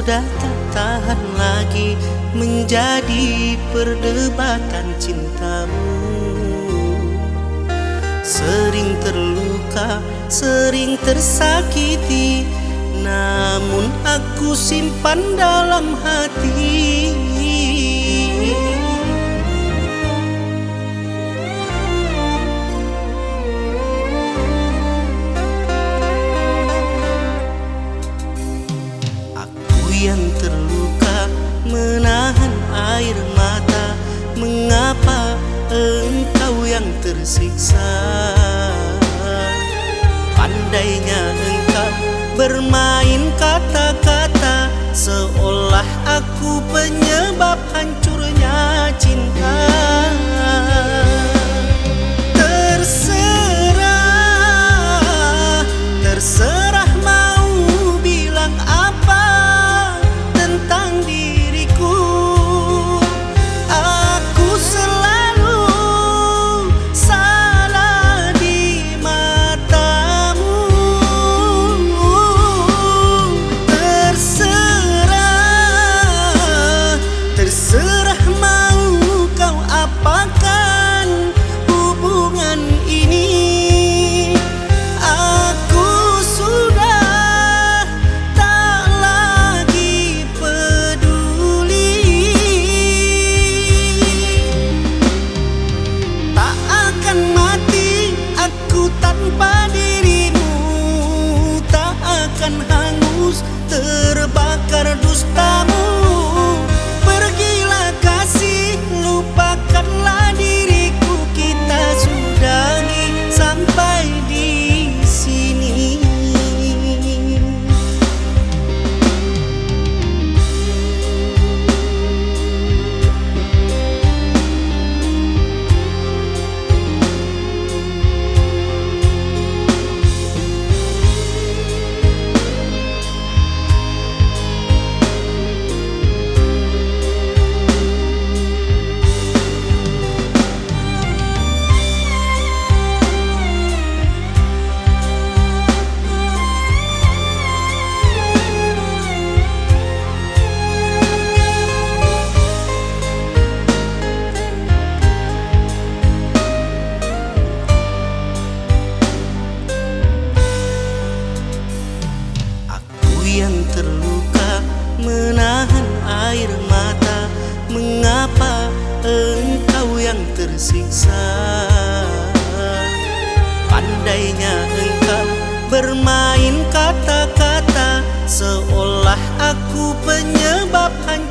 sudah tak tahan lagi menjadi perdebatan cintamu. Sering terluka, sering tersakiti, namun aku simpan dalam hati. Aku yang terluka menahan air mata, mengapa engkau yang tersiksa? Pandainya engkau bermain kata-kata, seolah aku penyebab hancurnya cinta. Terserah, terserah mau bilang apa tentang diriku. Aku selalu salah di matamu. Terserah, terserah mau kau apakan hubungan ini. Aku sudah tak lagi peduli. Tak akan mati aku tanpa dirimu, tak akan hangus terbakar dustamu. Pergilah kasih, lupakanlah diriku, kita sudahi sampai di sini. Yang terluka menahan air mata, mengapa engkau yang tersiksa? Pandainya engkau bermain kata-kata, seolah aku penyebab hancurnya